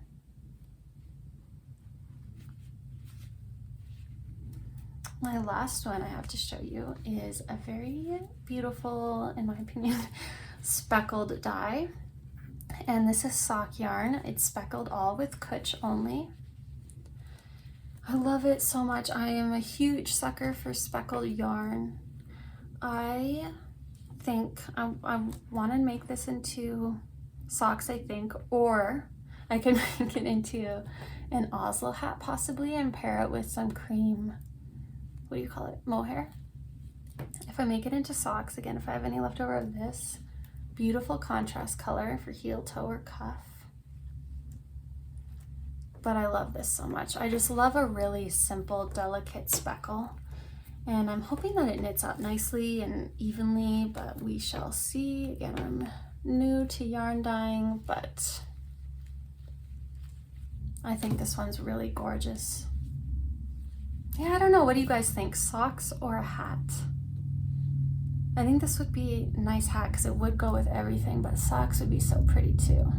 My last one I have to show you is a very beautiful, in my opinion, speckled dye. And this is sock yarn. It's speckled all with Kutch only. I love it so much. I am a huge sucker for speckled yarn. I think I want to make this into socks, I think, or I can make it into an Oslo hat possibly, and pair it with some cream, what do you call it, mohair. If I make it into socks, again, if I have any leftover of this, beautiful contrast color for heel, toe, or cuff. But I love this so much. I just love a really simple, delicate speckle. And I'm hoping that it knits up nicely and evenly, but we shall see. Again, I'm new to yarn dyeing, but I think this one's really gorgeous. Yeah, I don't know. What do you guys think? Socks or a hat? I think this would be a nice hat because it would go with everything, but socks would be so pretty too.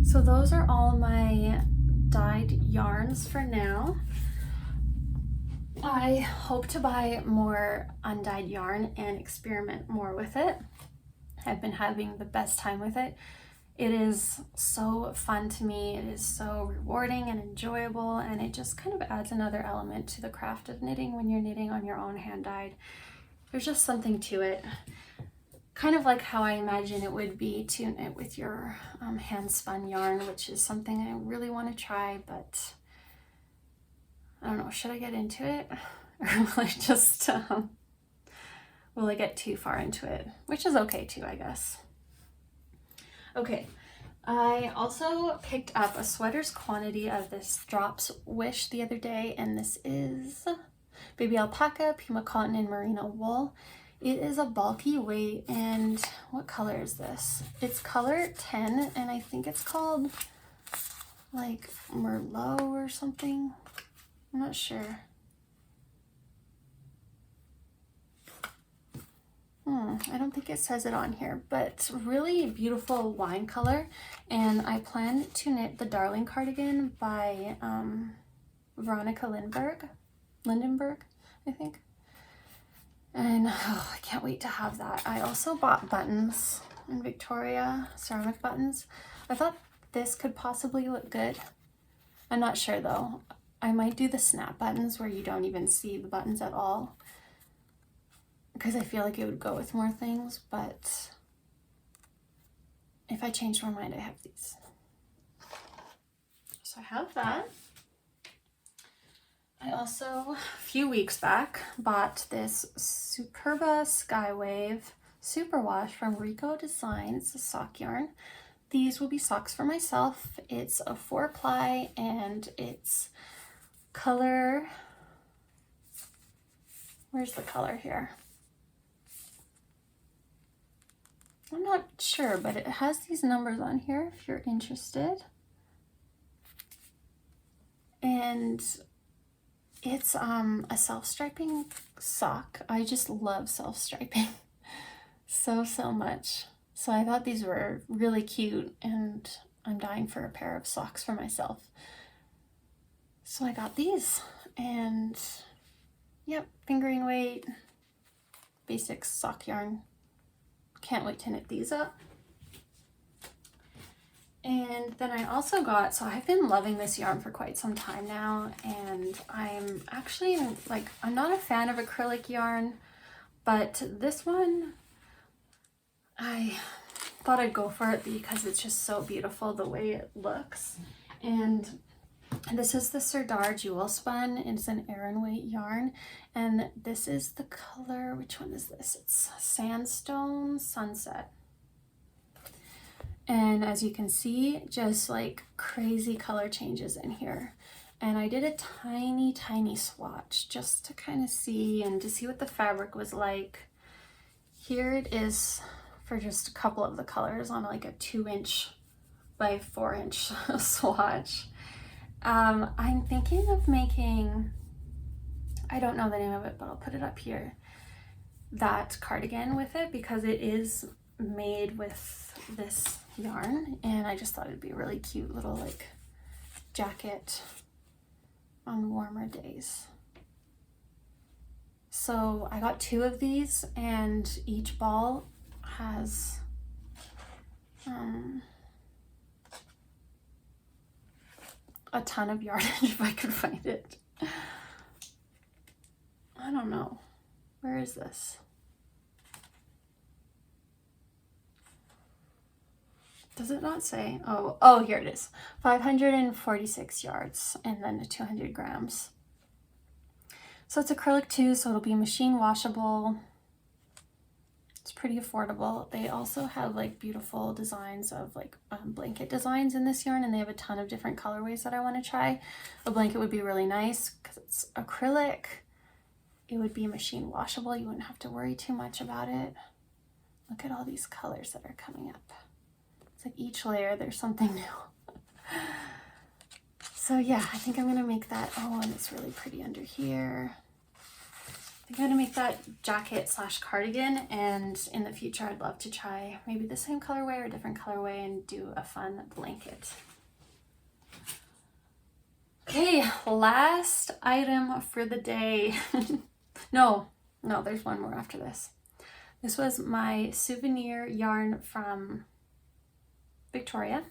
So those are all my dyed yarns for now. I hope to buy more undyed yarn and experiment more with it. I've been having the best time with it. It is so fun to me. It is so rewarding and enjoyable, and it just kind of adds another element to the craft of knitting when you're knitting on your own hand dyed. There's just something to it. Kind of like how I imagine it would be to knit with your hand spun yarn, which is something I really want to try, but I don't know, should I get into it? Or will I just, will I get too far into it? Which is okay too, I guess. Okay, I also picked up a sweater's quantity of this Drops Wish the other day, and this is baby alpaca, Pima cotton, and merino wool. It is a bulky weight, and what color is this? It's color 10, and I think it's called like Merlot or something. I'm not sure. I don't think it says it on here, but it's really beautiful wine color, and I plan to knit the Darling cardigan by Veronica Lindenberg, I think. And I can't wait to have that. I also bought buttons in Victoria, ceramic buttons. I thought this could possibly look good. I'm not sure though. I might do the snap buttons where you don't even see the buttons at all, because I feel like it would go with more things, but if I change my mind, I have these. So I have that. I also, a few weeks back, bought this Superba Skywave Superwash from Rico Design. It's a sock yarn. These will be socks for myself. It's a 4-ply, and it's color, where's the color here? I'm not sure, but it has these numbers on here if you're interested. And it's a self-striping sock. I just love self-striping so much. So I thought these were really cute, and I'm dying for a pair of socks for myself. So I got these, and yep, fingering weight, basic sock yarn. Can't wait to knit these up. And then I also got, so I've been loving this yarn for quite some time now, and I'm actually like, I'm not a fan of acrylic yarn, but this one, I thought I'd go for it because it's just so beautiful the way it looks. And this is the Serdar Jewel Spun. It's an Aran weight yarn, and this is the color, which one is this? It's Sandstone Sunset. And as you can see, just like crazy color changes in here. And I did a tiny swatch just to kind of see and to see what the fabric was like. Here it is for just a couple of the colors on like a 2" by 4" swatch. I'm thinking of making, I don't know the name of it, but I'll put it up here, that cardigan with it, because it is made with this yarn, and I just thought it'd be a really cute little like jacket on warmer days. So I got 2 of these, and each ball has a ton of yardage if I could find it. I don't know. Where is this? Does it not say? Oh, here it is. 546 yards and then 200 grams. So it's acrylic too, so it'll be machine washable. It's pretty affordable. They also have like beautiful designs of like blanket designs in this yarn, and they have a ton of different colorways that I want to try. A blanket would be really nice because it's acrylic. It would be machine washable. You wouldn't have to worry too much about it. Look at all these colors that are coming up. It's like each layer there's something new. So yeah, I think I'm gonna make that. Oh, and it's really pretty under here. I'm going to make that jacket / cardigan, and in the future I'd love to try maybe the same colorway or a different colorway and do a fun blanket. Okay, last item for the day. No, there's one more after this. This was my Souvenir yarn from Victoria.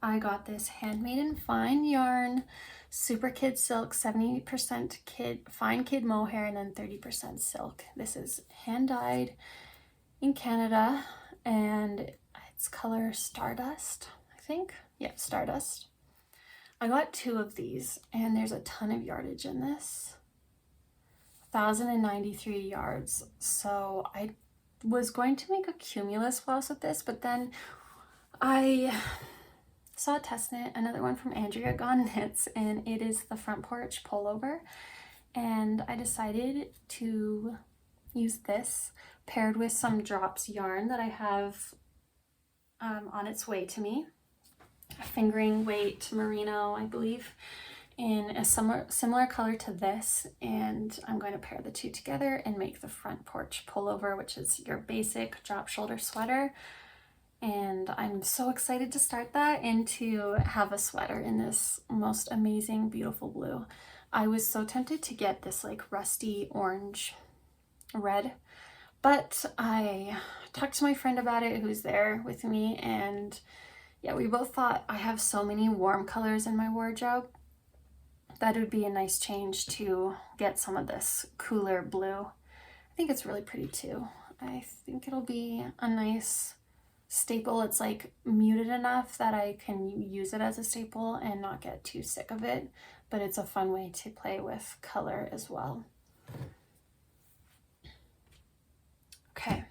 I got this Handmade in Fine yarn, super kid silk, 70% fine kid mohair, and then 30% silk. This is hand dyed in Canada, and it's color Stardust, I think. Yeah, Stardust. I got 2 of these, and there's a ton of yardage in this. 1,093 yards. So I was going to make a cumulus floss with this, but then I saw a test knit, another one from Andrea Gaughan Knits, and it is the Front Porch Pullover. And I decided to use this paired with some drops yarn that I have on its way to me. A fingering weight merino, I believe, in a similar color to this, and I'm going to pair the 2 together and make the Front Porch Pullover, which is your basic drop shoulder sweater. And I'm so excited to start that and to have a sweater in this most amazing, beautiful blue. I was so tempted to get this like rusty orange red, but I talked to my friend about it who's there with me, and yeah, we both thought I have so many warm colors in my wardrobe that it would be a nice change to get some of this cooler blue. I think it's really pretty too. I think it'll be a nice staple. It's like muted enough that I can use it as a staple and not get too sick of it, but it's a fun way to play with color as well. Okay,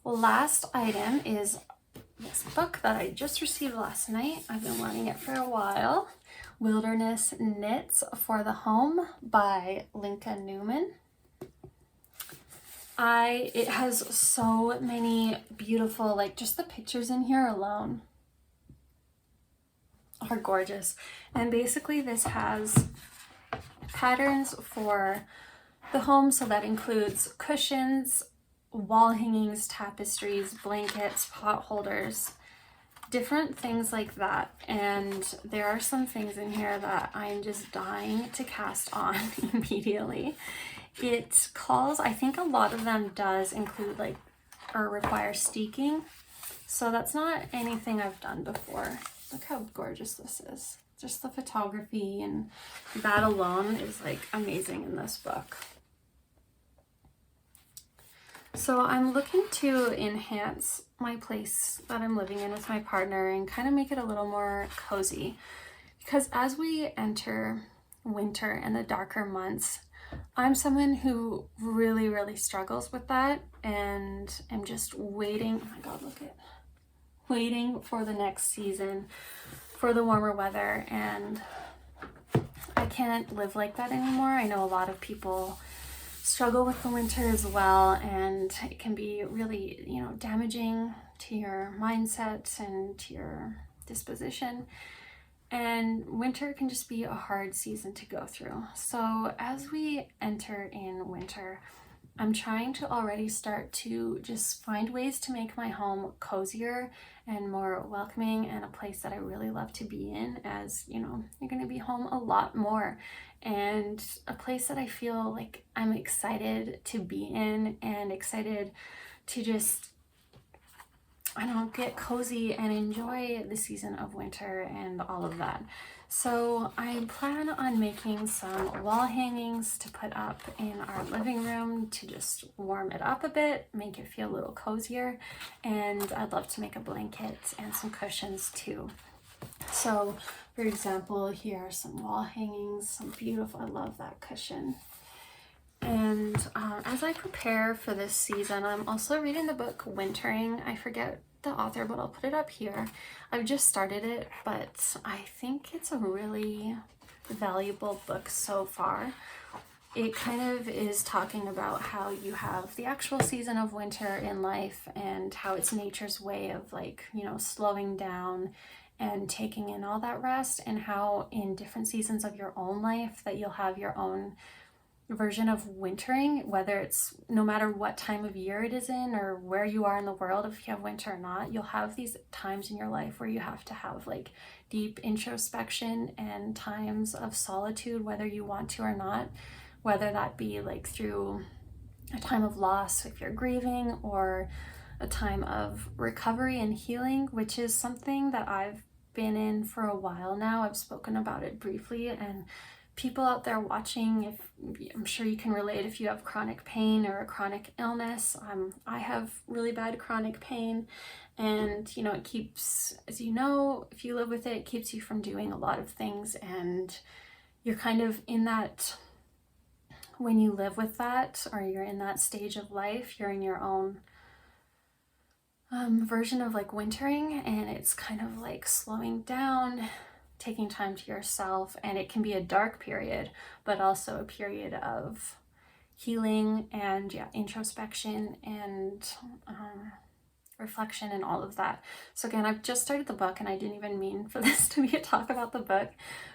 last item is this book that I just received last night. I've been wanting it for a while. Wilderness Knits for the Home by Linka Newman. It has so many beautiful, like just the pictures in here alone are gorgeous. And basically this has patterns for the home, so that includes cushions, wall hangings, tapestries, blankets, pot holders, different things like that. And there are some things in here that I'm just dying to cast on immediately. It calls, I think a lot of them does include like, or require steeking. So that's not anything I've done before. Look how gorgeous this is. Just the photography and that alone is like amazing in this book. So I'm looking to enhance my place that I'm living in with my partner and kind of make it a little more cozy, because as we enter winter and the darker months, I'm someone who really struggles with that, and I'm just waiting, oh my god, look at, waiting for the next season for the warmer weather, and I can't live like that anymore. I know a lot of people struggle with the winter as well, and it can be really, damaging to your mindset and to your disposition. And winter can just be a hard season to go through. So as we enter in winter, I'm trying to already start to just find ways to make my home cozier and more welcoming, and a place that I really love to be in, as you're going to be home a lot more, and a place that I feel like I'm excited to be in and excited to just, get cozy and enjoy the season of winter and all of that. So I plan on making some wall hangings to put up in our living room to just warm it up a bit, make it feel a little cozier, and I'd love to make a blanket and some cushions too. So for example, here are some wall hangings, some beautiful, I love that cushion. And as I prepare for this season, I'm also reading the book Wintering. I forget the author, but I'll put it up here. I've just started it, but I think it's a really valuable book so far. It kind of is talking about how you have the actual season of winter in life and how it's nature's way of slowing down and taking in all that rest, and how in different seasons of your own life that you'll have your own version of wintering, whether it's no matter what time of year it is in or where you are in the world, if you have winter or not, you'll have these times in your life where you have to have like deep introspection and times of solitude, whether you want to or not, whether that be like through a time of loss if you're grieving, or a time of recovery and healing, which is something that I've been in for a while now. I've spoken about it briefly, and people out there watching, if I'm sure you can relate if you have chronic pain or a chronic illness. I have really bad chronic pain, and it keeps, as you know, if you live with it, it keeps you from doing a lot of things, and you're kind of in that, when you live with that, or you're in that stage of life, you're in your own version of like wintering, and it's kind of like slowing down, taking time to yourself, and it can be a dark period, but also a period of healing and introspection and reflection and all of that. So again, I've just started the book, and I didn't even mean for this to be a talk about the book,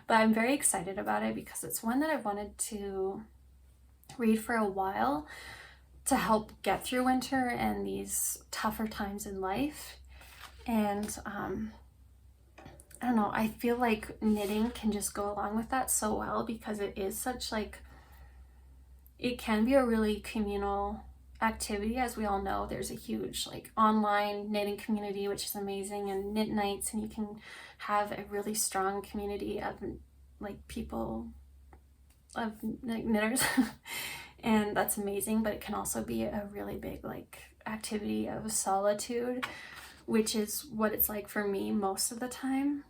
but I'm very excited about it because it's one that I've wanted to read for a while to help get through winter and these tougher times in life. And I don't know, I feel like knitting can just go along with that so well, because it is such like, it can be a really communal activity. As we all know, there's a huge like online knitting community, which is amazing, and knit nights, and you can have a really strong community of like people, of like knitters and that's amazing. But it can also be a really big like activity of solitude, which is what it's like for me most of the time.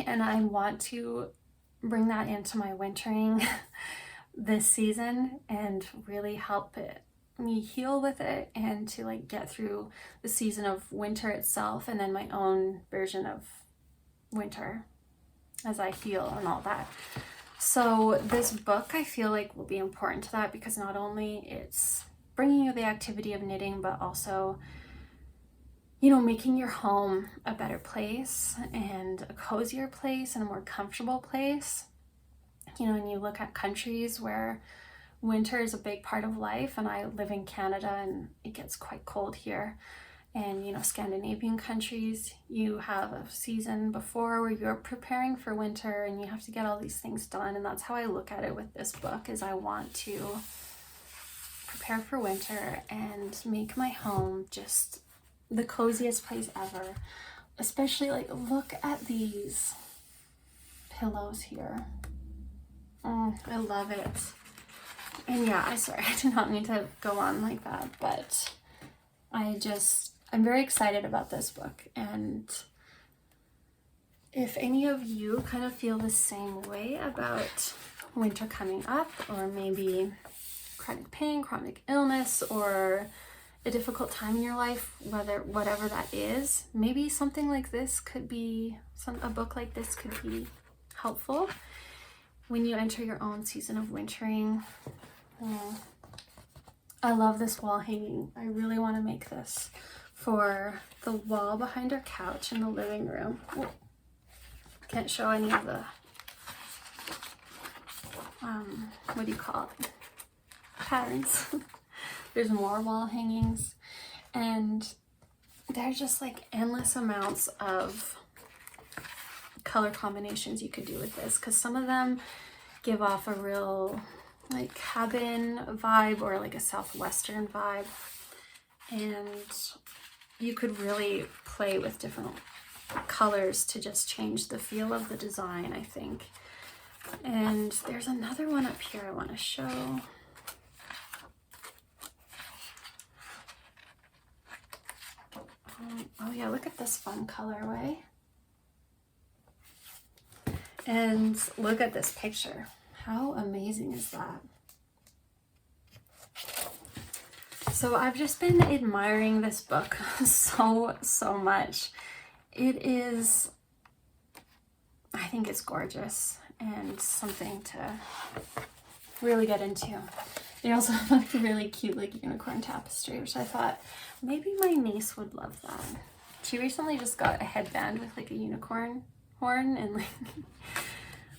And I want to bring that into my wintering this season and really help me heal with it, and to like get through the season of winter itself, and then my own version of winter as I heal and all that. So this book, I feel like, will be important to that, because not only it's bringing you the activity of knitting, but also, making your home a better place and a cozier place and a more comfortable place. And you look at countries where winter is a big part of life, and I live in Canada and it gets quite cold here. And Scandinavian countries, you have a season before where you're preparing for winter and you have to get all these things done. And that's how I look at it with this book, is I want to prepare for winter and make my home just the coziest place ever. Especially like, look at these pillows here. I love it. And I'm sorry, I did not mean to go on like that, but I'm very excited about this book. And if any of you kind of feel the same way about winter coming up, or maybe chronic pain, chronic illness, or a difficult time in your life, whatever that is, maybe something like this could be, a book like this could be helpful when you enter your own season of wintering. I love this wall hanging. I really want to make this for the wall behind our couch in the living room. Can't show any of the what do you call it, patterns. There's more wall hangings, and there's just like endless amounts of color combinations you could do with this, because some of them give off a real like cabin vibe, or like a southwestern vibe, and you could really play with different colors to just change the feel of the design, I think. And there's another one up here I want to show. Oh yeah, look at this fun colorway. And look at this picture. How amazing is that? So I've just been admiring this book so much. It is, I think it's gorgeous and something to really get into. They also have a really cute like unicorn tapestry, which I thought maybe my niece would love that. She recently just got a headband with like a unicorn horn and like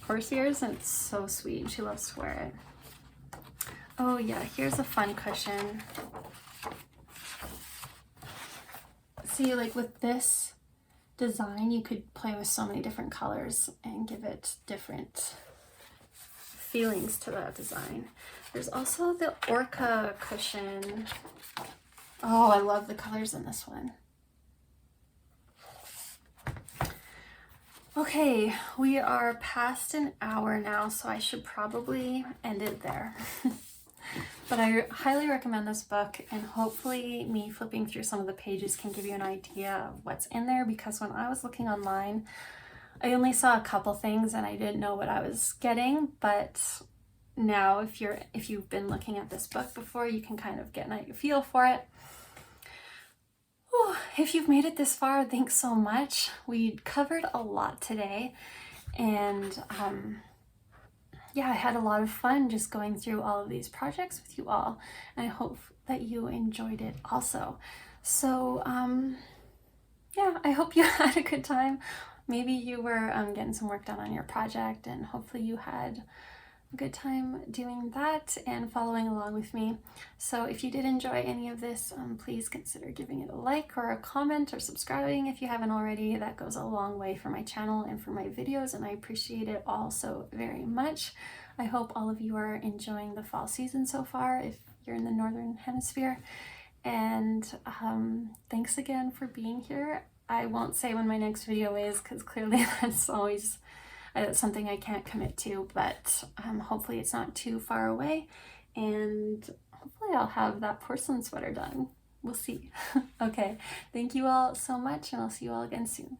horse ears, and it's so sweet. She loves to wear it. Oh yeah, here's a fun cushion. See, like with this design, you could play with so many different colors and give it different feelings to that design. There's also the Orca cushion. Oh, I love the colors in this one. Okay, we are past an hour now, so I should probably end it there. But I highly recommend this book, and hopefully me flipping through some of the pages can give you an idea of what's in there, because when I was looking online, I only saw a couple things and I didn't know what I was getting. But now if you've been looking at this book before, you can kind of get a feel for it. Whew, if you've made it this far, thanks so much. We covered a lot today, and yeah, I had a lot of fun just going through all of these projects with you all, and I hope that you enjoyed it also. So yeah, I hope you had a good time. Maybe you were getting some work done on your project, and hopefully you had a good time doing that and following along with me. So if you did enjoy any of this, please consider giving it a like or a comment or subscribing if you haven't already. That goes a long way for my channel and for my videos, and I appreciate it all so very much. I hope all of you are enjoying the fall season so far if you're in the Northern Hemisphere. And thanks again for being here. I won't say when my next video is, because clearly that's always something I can't commit to, but hopefully it's not too far away, and hopefully I'll have that porcelain sweater done. We'll see. Okay, thank you all so much, and I'll see you all again soon.